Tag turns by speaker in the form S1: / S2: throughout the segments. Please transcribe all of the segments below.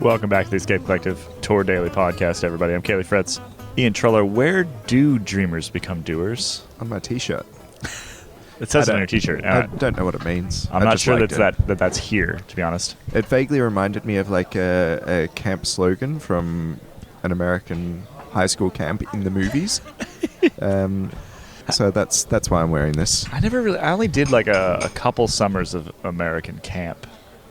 S1: Welcome back to the Escape Collective Tour Daily Podcast, everybody. I'm Caley Fretz. Ian Truller, where do dreamers become doers?
S2: On my t-shirt.
S1: It says it on your t-shirt.
S2: I don't know what it means.
S1: I'm not sure that's here, to be honest.
S2: It vaguely reminded me of like a camp slogan from an American high school camp in the movies. So that's why I'm wearing this.
S1: I only did like a couple summers of American camp.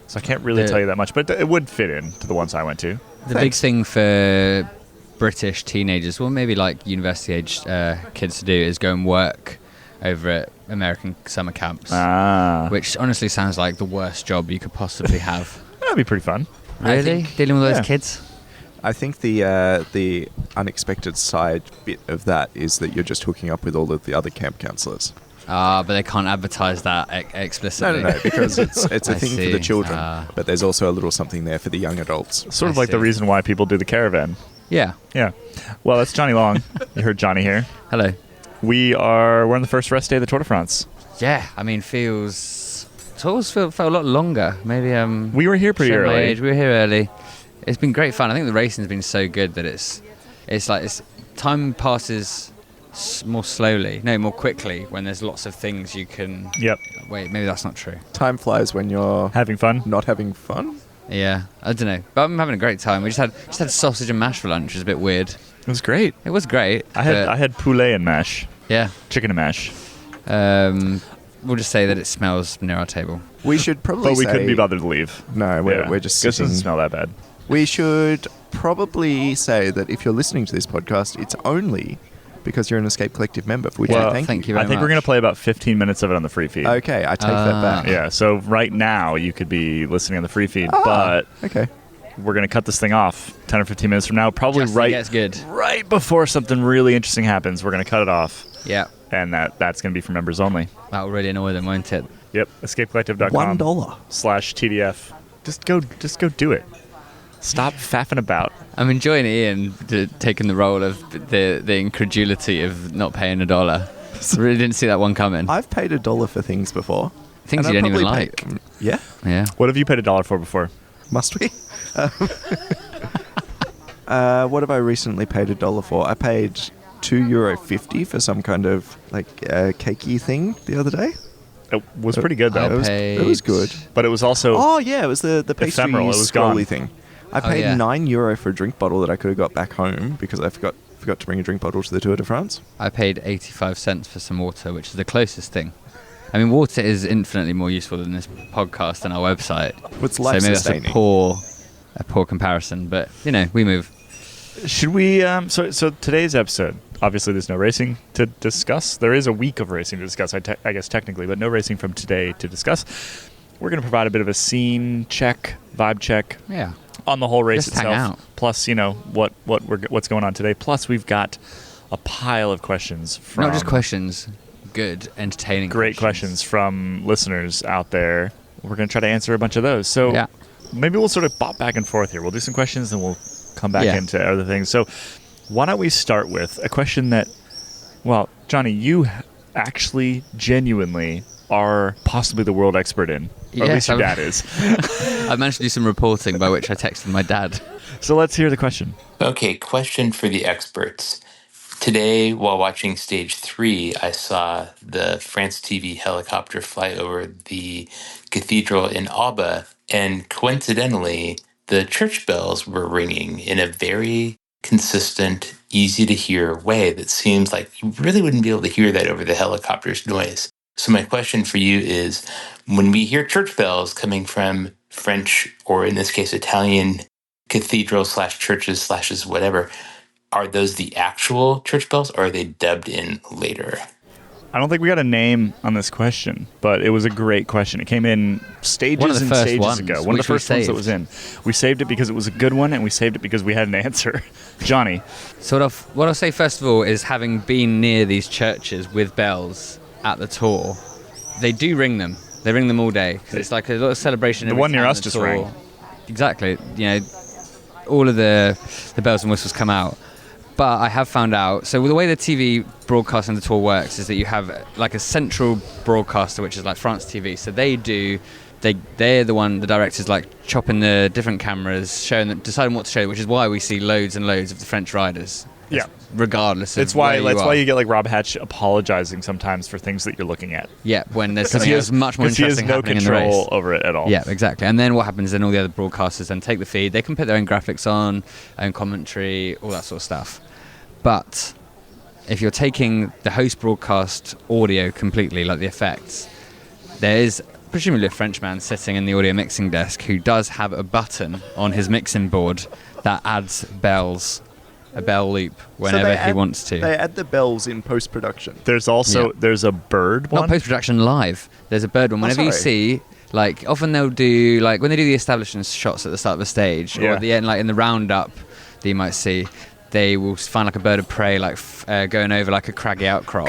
S1: So I can't really tell you that much, but it would fit in to the ones I went to.
S3: The big thing for British teenagers, well, maybe like university-aged kids to do, is go and work over at American summer camps, which honestly sounds like the worst job you could possibly have.
S1: That'd be pretty fun.
S3: Really? Dealing with those kids?
S2: I think the unexpected side bit of that is that you're just hooking up with all of the other camp counsellors.
S3: But they can't advertise that explicitly.
S2: No, because it's a thing for the children. But there's also a little something there for the young adults.
S1: Sort of like the reason why people do the caravan.
S3: Yeah.
S1: Yeah. Well, that's Jonny Long. You heard Jonny here.
S3: Hello.
S1: We're on the first rest day of the Tour de France.
S3: Yeah, I mean, felt a lot longer. Maybe
S1: we were here pretty early.
S3: We were here early. It's been great fun. I think the racing's been so good that it's time passes more quickly when there's lots of things you can.
S1: Yep.
S3: Wait, maybe that's not true.
S2: Time flies when you're
S1: having fun.
S2: Not having fun.
S3: Yeah, I don't know, but I'm having a great time. We just had sausage and mash for lunch. It was a bit weird.
S1: It was great.
S3: It was great.
S1: I had poulet and mash.
S3: Yeah.
S1: Chicken and mash.
S3: We'll just say that it smells near our table.
S2: We should probably
S1: But we couldn't be bothered to leave.
S2: No, we're just sitting.
S1: This doesn't smell that bad.
S2: We should probably say that if you're listening to this podcast, it's only because you're an Escape Collective member. For which
S3: thank you very
S1: much. I think we're going to play about 15 minutes of it on the free feed.
S2: Okay, I take that back.
S1: Yeah, so right now you could be listening on the free feed, but
S2: okay,
S1: we're going to cut this thing off 10 or 15 minutes from now, probably right before something really interesting happens. We're going to cut it off.
S3: Yeah.
S1: And that's going to be for members only.
S3: That will really annoy them, won't it?
S1: Yep, escapecollective.com.
S2: $1//
S1: Just go do it. Stop faffing about.
S3: I'm enjoying Ian taking the role of the incredulity of not paying $1. Really didn't see that one coming.
S2: I've paid $1 for things before.
S3: Things you don't even like.
S2: Yeah.
S1: What have you paid $1 for before?
S2: Must we? What have I recently paid $1 for? I paid €2.50 for some kind of cakey thing the other day.
S1: It was pretty good though.
S2: It was good,
S1: but it was also
S2: it was the pastry
S1: ephemeral. It was
S2: scrolly thing. I paid
S3: €9
S2: for a drink bottle that I could have got back home because I forgot to bring a drink bottle to the Tour de France.
S3: I paid 85 cents for some water, which is the closest thing. I mean, water is infinitely more useful than this podcast and our website.
S2: It's life sustaining.
S3: Maybe that's a poor comparison, but we move.
S1: Should we? So today's episode. Obviously, there's no racing to discuss. There is a week of racing to discuss, I guess technically, but no racing from today to discuss. We're going to provide a bit of a scene check, vibe check.
S3: Yeah.
S1: On the whole race
S3: Just
S1: itself.
S3: hang out.
S1: Plus, what's going on today. Plus, we've got a pile of questions from
S3: not just questions, good, entertaining.
S1: Great questions from listeners out there. We're going to try to answer a bunch of those. So maybe we'll sort of bop back and forth here. We'll do some questions and we'll come back into other things. So why don't we start with a question that, well, Jonny, you actually genuinely are possibly the world expert in. Or at least your dad is.
S3: I managed to do some reporting by which I texted my dad.
S1: So let's hear the question.
S4: Okay, question for the experts. Today, while watching Stage 3, I saw the France TV helicopter fly over the cathedral in Aube, and coincidentally, the church bells were ringing in a very consistent, easy-to-hear way that seems like you really wouldn't be able to hear that over the helicopter's noise. So my question for you is, when we hear church bells coming from French, or in this case, Italian cathedrals / churches / whatever, are those the actual church bells, or are they dubbed in later?
S1: I don't think we got a name on this question, but it was a great question. It came in stages ago. One of the first ones that was in. We saved it because it was a good one, and we saved it because we had an answer. Jonny.
S3: So what I'll say first of all is, having been near these churches with bells at the tour, they do ring them. They ring them all day because it's like a little celebration.
S1: The one near us just rang.
S3: Exactly. All of the bells and whistles come out. But I have found out, so the way the TV broadcast and the tour works is that you have like a central broadcaster, which is like France TV. So they do they're the directors like chopping the different cameras, deciding what to show, which is why we see loads and loads of the French riders.
S1: Yeah.
S3: Regardless of
S1: That's why you get like Rob Hatch apologizing sometimes for things that you're looking at.
S3: Yeah, when there's something that's much more interesting happening in the race.
S1: He has no control over it at all.
S3: Yeah, exactly. And then what happens, then all the other broadcasters then take the feed, they can put their own graphics on, own commentary, all that sort of stuff. But if you're taking the host broadcast audio completely, like the effects, there is presumably a Frenchman sitting in the audio mixing desk who does have a button on his mixing board that adds a bell loop whenever he wants to.
S2: They add the bells in post-production.
S1: There's also there's a bird one.
S3: Not post-production, live. There's a bird one. Whenever you see, like, often they'll do, like, when they do the establishment shots at the start of the stage, or at the end, like in the roundup that you might see, they will find like a bird of prey, like going over like a craggy outcrop.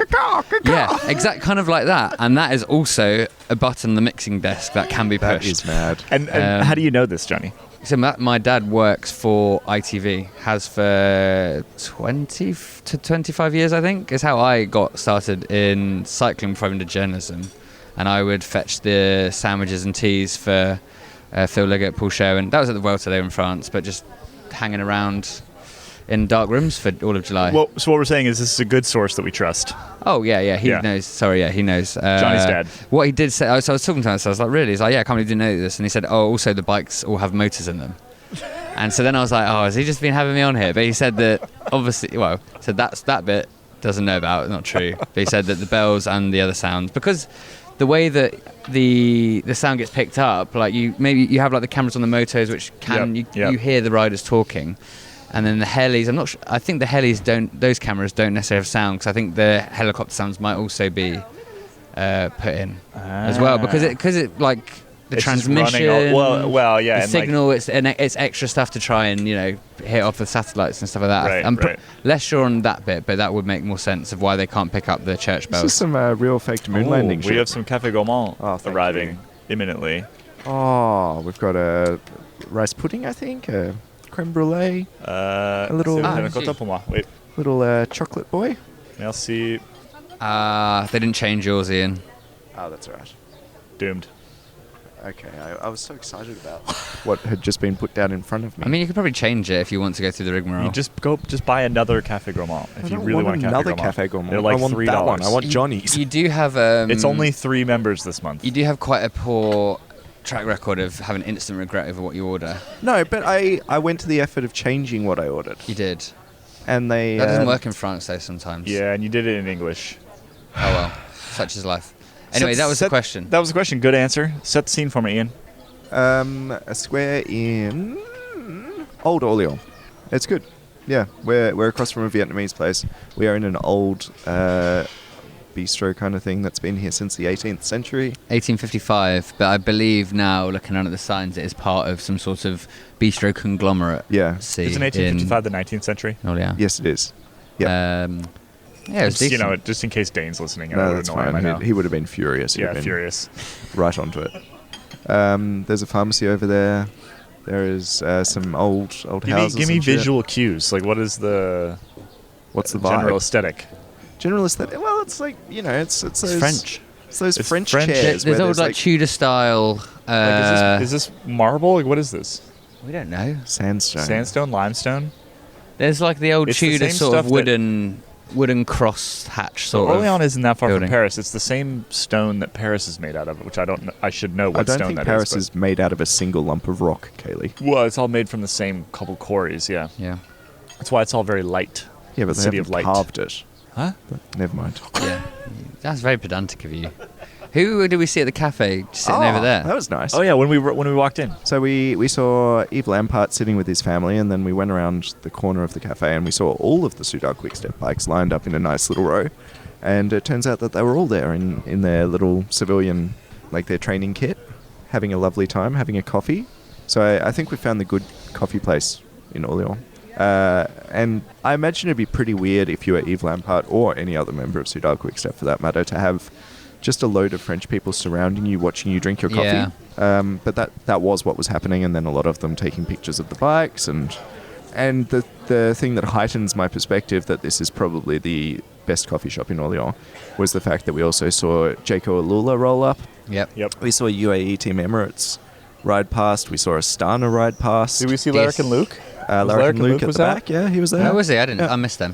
S3: Yeah, exactly, kind of like that. And that is also a button on the mixing desk that can be pushed.
S2: That is mad.
S1: And how do you know this, Jonny?
S3: So my dad works for ITV, has for 20 to 25 years, I think, is how I got started in cycling before I went into journalism. And I would fetch the sandwiches and teas for Phil Liggett, Paul Show, and that was at the Vuelta there in France, but just hanging around in dark rooms for all of July.
S1: Well, so what we're saying is this is a good source that we trust.
S3: Oh, yeah, he knows. Sorry, yeah, he knows.
S1: Jonny's dad.
S3: What he did say, so I was talking to him, so I was like, really? He's like, yeah, I can't believe you didn't know this. And he said, oh, also the bikes all have motors in them. And so then I was like, oh, has he just been having me on here? But he said that, obviously, so that bit doesn't know about, not true. But he said that the bells and the other sounds, because the way that the sound gets picked up, like you have like the cameras on the motos, which you hear the riders talking. And then the helis, I'm not sure. I think the helis those cameras don't necessarily have sound, because I think the helicopter sounds might also be put in as well, because it like the
S1: it's
S3: transmission,
S1: the
S3: signal. It's extra stuff to try and hit off the satellites and stuff like that.
S1: Right,
S3: I'm less sure on that bit, but that would make more sense of why they can't pick up the church bells.
S2: This is some real faked moon landing shit.
S1: We have some Café Gourmand arriving imminently.
S2: Oh, we've got a rice pudding, I think. Creme brulee, a little chocolate boy.
S1: Merci.
S3: They didn't change yours, Iain.
S2: Oh, that's all right.
S1: Doomed.
S2: Okay, I was so excited about what had just been put down in front of me.
S3: I mean, you could probably change it if you want to go through the rigmarole.
S1: You just buy another Café Gourmand if you really want
S2: another Café Gourmand.
S1: They're like
S2: I want
S1: $3.
S2: That one. I want Jonny's.
S3: You do have.
S1: It's only 3 members this month.
S3: You do have quite a poor track record of having instant regret over what you order.
S2: No, but I went to the effort of changing what I ordered.
S3: You did.
S2: And that
S3: doesn't work in France though sometimes.
S1: Yeah, and you did it in English.
S3: Oh well, such is life. Anyway, that was the question.
S1: That was the question. Good answer. Set the scene for me, Iain.
S2: A square in Old Orléans. It's good. Yeah, we're across from a Vietnamese place. We are in an old bistro kind of thing that's been here since the 18th century.
S3: 1855, but I believe now, looking around at the signs, it is part of some sort of bistro conglomerate.
S2: Yeah.
S1: Isn't 1855 the 19th century?
S3: Oh, yeah.
S2: Yes, it is. Yeah.
S3: Yeah, it's decent.
S1: Just in case Dane's listening.
S2: No, that's fine. He would have been furious.
S1: Furious.
S2: Right onto it. There's a pharmacy over there. There is some old houses.
S1: Give me visual cues. Like, what's the
S2: vibe?
S1: General aesthetic?
S2: General aesthetic. Well, it's like it's those
S3: French.
S2: It's those French chairs.
S3: There's old like Tudor style.
S1: Is this marble? Like, what is this?
S3: We don't know.
S2: Sandstone,
S1: limestone.
S3: There's like the old Tudor sort of wooden cross hatch sort of.
S1: Orléans isn't that far
S3: building.
S1: from Paris. It's the same stone that Paris is made out of, which I should know what stone that is.
S2: I don't think Paris is made out of a single lump of rock, Caley.
S1: Well, it's all made from the same couple quarries. Yeah.
S3: Yeah.
S1: That's why it's all very light.
S2: Yeah, but
S1: the city of light.
S2: Carved it.
S1: Huh?
S2: But never mind.
S3: Yeah. That's very pedantic of you. Who did we see at the cafe just sitting over there?
S2: That was nice.
S1: Oh yeah, when we walked in.
S2: So we saw Yves Lampart sitting with his family, and then we went around the corner of the cafe and we saw all of the Soudal Quickstep bikes lined up in a nice little row. And it turns out that they were all there in their little civilian, like their training kit, having a lovely time, having a coffee. So I think we found the good coffee place in Orléans. And I imagine it'd be pretty weird if you were Yves Lampart or any other member of Soudal Quickstep for that matter to have just a load of French people surrounding you, watching you drink your coffee.
S3: Yeah.
S2: But that was what was happening, and then a lot of them taking pictures of the bikes, and the thing that heightens my perspective that this is probably the best coffee shop in Orléans was the fact that we also saw Jaco Alula roll up
S3: Yep.
S2: We saw UAE Team Emirates ride past. We saw Astana ride past.
S1: Did we see Larrick and Luke?
S2: Larrick and Luke at the back. Yeah, he was there.
S3: Oh, was he? I didn't. I missed them.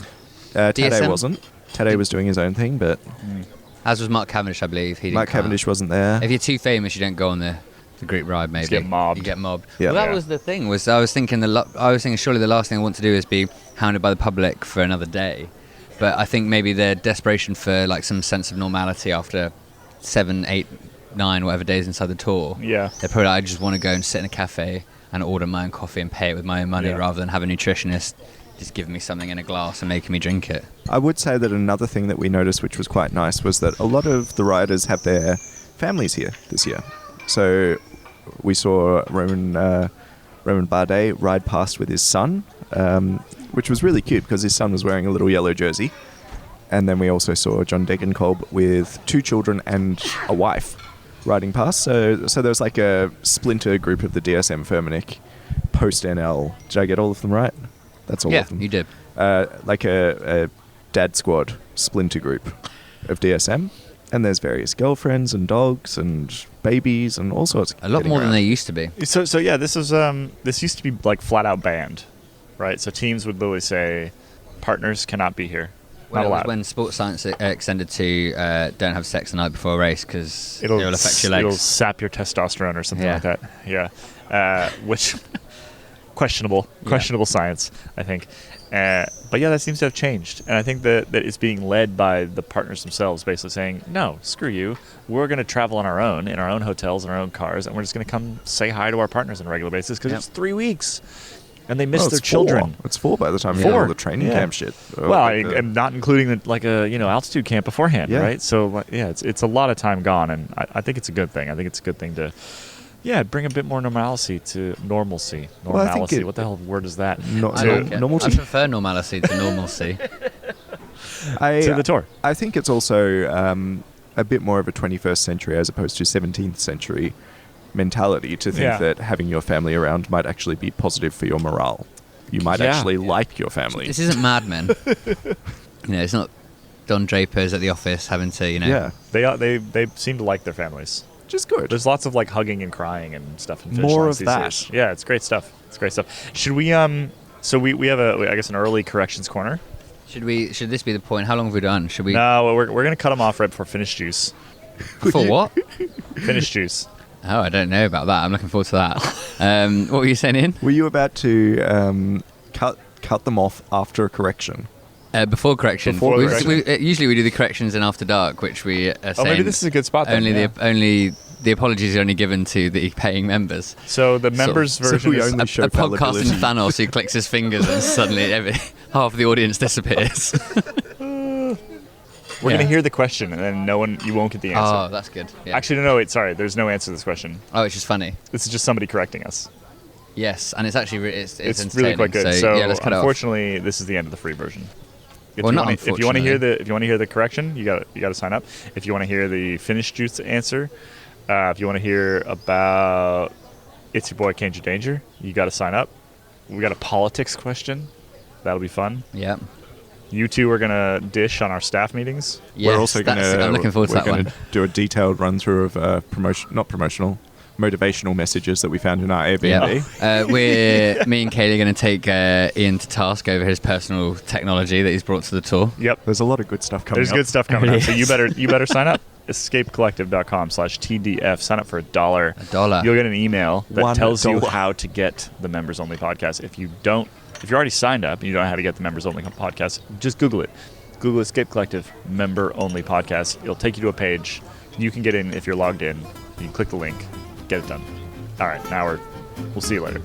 S2: Tadej wasn't. Tadej was doing his own thing, but...
S3: As was Mark Cavendish, I believe.
S2: Mark Cavendish wasn't there.
S3: If you're too famous, you don't go on the group ride, maybe.
S1: You get mobbed.
S2: Yeah.
S3: Well, that was the thing. I was thinking surely the last thing I want to do is be hounded by the public for another day. But I think maybe their desperation for like some sense of normality after 7, 8, 9, whatever days inside the tour.
S1: Yeah.
S3: They're probably like, I just want to go and sit in a cafe and order my own coffee and pay it with my own money rather than have a nutritionist just giving me something in a glass and making me drink it.
S2: I would say that another thing that we noticed, which was quite nice, was that a lot of the riders have their families here this year. So we saw Roman Bardet ride past with his son, which was really cute because his son was wearing a little yellow jersey. And then we also saw John Degenkolb with 2 children and a wife riding past. So there was like a splinter group of the DSM Firmenich post-NL. Did I get all of them right? That's all of them.
S3: Yeah, you did.
S2: Like a dad squad splinter group of DSM. And there's various girlfriends and dogs and babies and all sorts.
S3: A lot more than they used to be.
S1: So yeah, this used to be like flat out banned, right? So teams would literally say, partners cannot be here.
S3: Well,
S1: Not
S3: it was
S1: allowed.
S3: when sports science extended to don't have sex the night before a race because it'll affect your legs.
S1: It'll sap your testosterone or something like that. Yeah, which questionable science, I think. But yeah, that seems to have changed, and I think that it's being led by the partners themselves, basically saying, "No, screw you. We're going to travel on our own, in our own hotels, in our own cars, and we're just going to come say hi to our partners on a regular basis because it's 3 weeks." And they miss their children.
S2: It's 4 by the time you do all the training camp shit.
S1: And not including altitude camp beforehand, right? So it's a lot of time gone, and I think it's a good thing. I think it's a good thing to, bring a bit more normalcy to normalcy. Normalcy. What the hell word is that?
S3: Normalcy. I prefer normalcy to normalcy.
S1: To the tour.
S2: I think it's also a bit more of a 21st century as opposed to 17th century mentality to think that having your family around might actually be positive for your morale. You might actually like your family.
S3: This isn't Mad Men. It's not Don Draper's at the office having to,
S2: Yeah.
S1: They seem to like their families.
S2: Just good.
S1: There's lots of like hugging and crying and stuff. In
S2: More
S1: lines
S2: of
S1: these
S2: that.
S1: days. Yeah, it's great stuff. Should we so we have an early corrections corner.
S3: Should this be the point? How long have we done? Should we?
S1: No, we're going to cut them off right before finish juice.
S3: For what?
S1: Finish juice.
S3: Oh, I don't know about that. I'm looking forward to that. What were you saying, Ian?
S2: Were you about to cut them off after a correction?
S3: Before correction.
S1: Correction.
S3: Usually we do the corrections in After Dark, which we are saying
S1: maybe this is a good spot then.
S3: Only the apologies are only given to the paying members.
S1: So the members version is
S2: only show
S3: a podcast in
S2: fallibility.
S3: Thanos who clicks his fingers and suddenly half the audience disappears.
S1: We're going to hear the question, and then you won't get the answer.
S3: Oh, that's good. Yeah.
S1: Actually, no, wait, sorry. There's no answer to this question.
S3: Oh, it's just funny.
S1: This is just somebody correcting us.
S3: Yes, and it's actually it's
S1: really quite good.
S3: So yeah, let's cut it off.
S1: Unfortunately, this is the end of the free version. If
S3: Well,
S1: you
S3: not
S1: want to hear
S3: unfortunately.
S1: the correction, you got to sign up. If you want to hear the finished juice answer, if you want to hear about It's Your Boy Kenji Danger, you got to sign up. We got a politics question. That'll be fun.
S3: Yeah.
S1: You two are going to dish on our staff meetings.
S3: Yes,
S2: We're also going to.
S3: I'm looking forward to that one.
S2: Do a detailed run through of motivational messages that we found in our Airbnb.
S3: Me and Caley are going to take Iain to task over his personal technology that he's brought to the tour.
S1: Yep.
S2: There's a lot of good stuff coming
S1: There's
S2: up.
S1: good stuff coming up. So you better sign up. escapecollective.com/TDF. Sign up for $1.
S3: $1.
S1: You'll get an email that tells you
S2: $1.
S1: how to get the members only podcast. If you're already signed up and you don't know how to get the members only podcast, just Google it. Google Escape Collective member only podcast. It'll take you to a page. You can get in if you're logged in. You can click the link, get it done. All right, now we'll see you later.